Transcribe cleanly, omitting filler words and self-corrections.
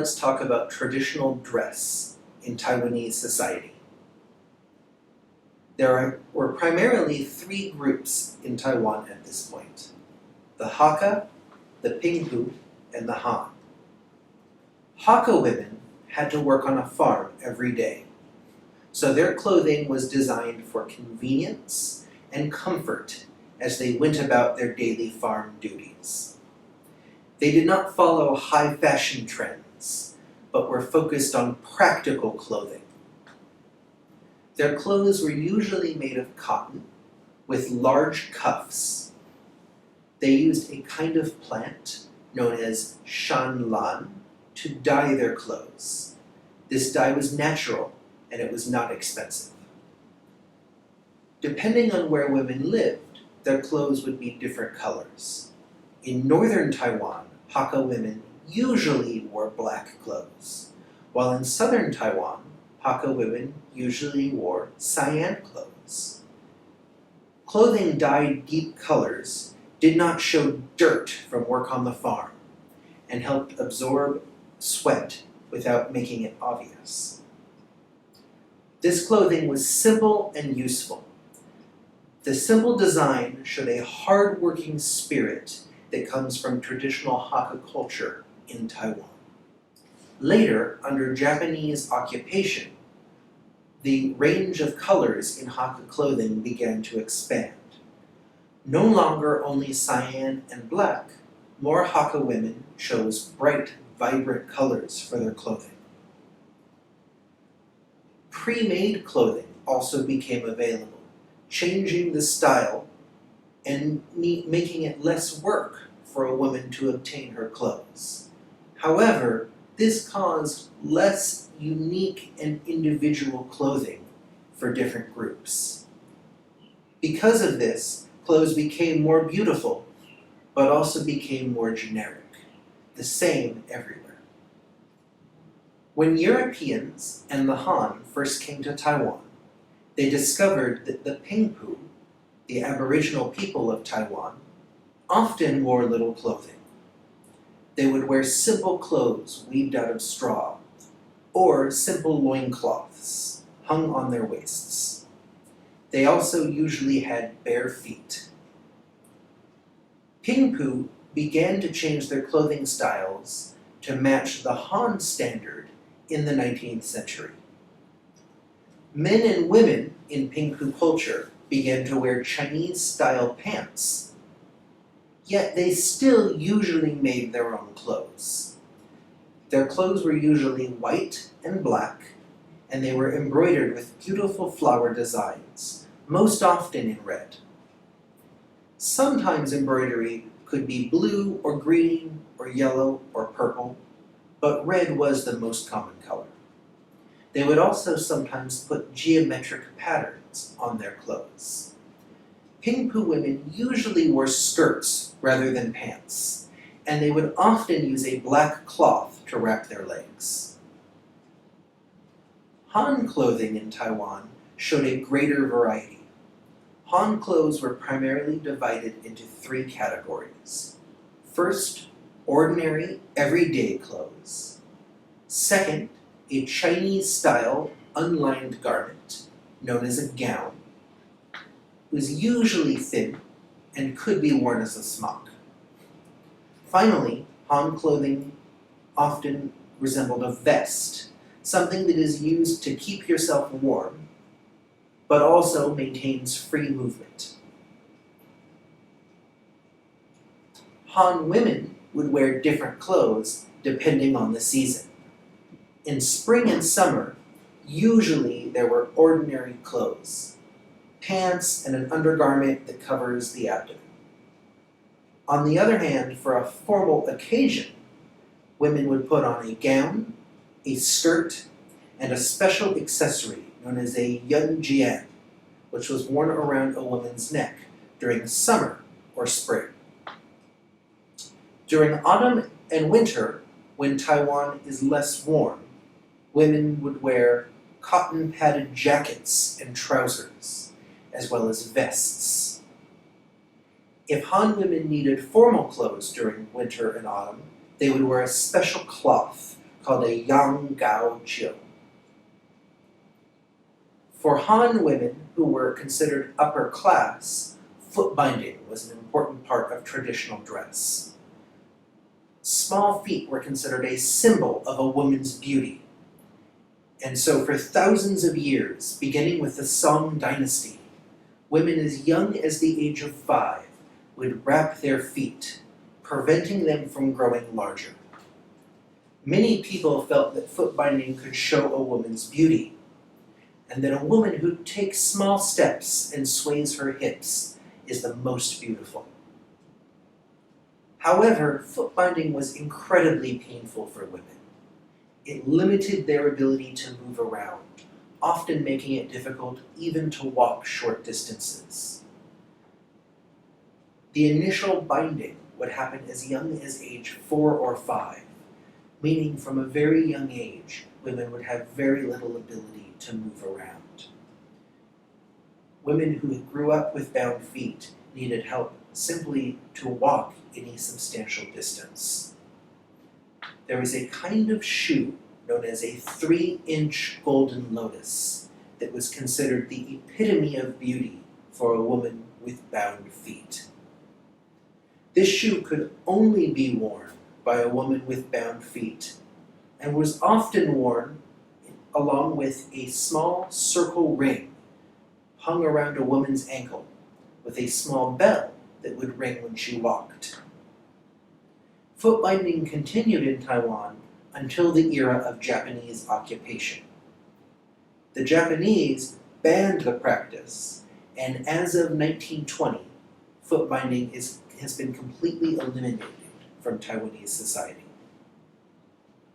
let's talk about traditional dress in Taiwanese society. There were primarily three groups in Taiwan at this point: the Hakka, the Pinghu, and the Han. Hakka women had to work on a farm every day, so their clothing was designed for convenience and comfort as they went about their daily farm duties. They did not follow high fashion trends, but were focused on practical clothing. Their clothes were usually made of cotton, with large cuffs. They used a kind of plant known as shan lan to dye their clothes. This dye was natural, and it was not expensive. Depending on where women lived, their clothes would be different colors. In northern Taiwan, Hakka women usually wore black clothes, while in southern Taiwan, Hakka women usually wore cyan clothes. Clothing dyed deep colors did not show dirt from work on the farm and helped absorb sweat without making it obvious. This clothing was simple and useful. The simple design showed a hard-working spirit that comes from traditional Hakka culture in Taiwan. Later, under Japanese occupation, the range of colors in Hakka clothing began to expand. No longer only cyan and black, more Hakka women chose bright, vibrant colors for their clothing. Pre-made clothing also became available, changing the style and making it less work for a woman to obtain her clothes. However, this caused less unique and individual clothing for different groups. Because of this, clothes became more beautiful, but also became more generic, the same everywhere. When Europeans and the Han first came to Taiwan, they discovered that the Pinghu, the Aboriginal people of Taiwan, often wore little clothing. They would wear simple clothes weaved out of straw, or simple loincloths hung on their waists. They also usually had bare feet. Pinghu began to change their clothing styles to match the Han standard in the 19th century. Men and women in Pinghu culture began to wear Chinese-style pants, yet they still usually made their own clothes. Their clothes were usually white and black, and they were embroidered with beautiful flower designs, most often in red. Sometimes embroidery could be blue or green or yellow or purple, but red was the most common color. They would also sometimes put geometric patterns on their clothes. Pinghu women usually wore skirts rather than pants, and they would often use a black cloth to wrap their legs. Han clothing in Taiwan showed a greater variety. Han clothes were primarily divided into three categories. First, ordinary, everyday clothes. Second, a Chinese-style, unlined garment, known as a gown. It was usually thin and could be worn as a smock. Finally, Han clothing often resembled a vest, something that is used to keep yourself warm, but also maintains free movement. Han women would wear different clothes depending on the season. In spring and summer, usually there were ordinary clothes, pants and an undergarment that covers the abdomen. On the other hand, for a formal occasion, women would put on a gown, a skirt, and a special accessory known as a yunjian, which was worn around a woman's neck during summer or spring. During autumn and winter, when Taiwan is less warm, women would wear cotton padded jackets and trousers, as well as vests. If Han women needed formal clothes during winter and autumn, they would wear a special cloth called a yang gao jiu. For Han women who were considered upper class, foot binding was an important part of traditional dress. Small feet were considered a symbol of a woman's beauty. And so for thousands of years, beginning with the Song dynasty, women as young as the age of 5 would wrap their feet, preventing them from growing larger. Many people felt that foot binding could show a woman's beauty, and that a woman who takes small steps and sways her hips is the most beautiful. However, foot binding was incredibly painful for women. It limited their ability to move around, often making it difficult even to walk short distances. The initial binding would happen as young as age 4 or 5, meaning from a very young age, women would have very little ability to move around. Women who grew up with bound feet needed help simply to walk any substantial distance. There was a kind of shoe known as a 3-inch golden lotus that was considered the epitome of beauty for a woman with bound feet. This shoe could only be worn by a woman with bound feet and was often worn along with a small circle ring hung around a woman's ankle with a small bell that would ring when she walked. Foot binding continued in Taiwan until the era of Japanese occupation. The Japanese banned the practice, and as of 1920, foot binding has been completely eliminated from Taiwanese society.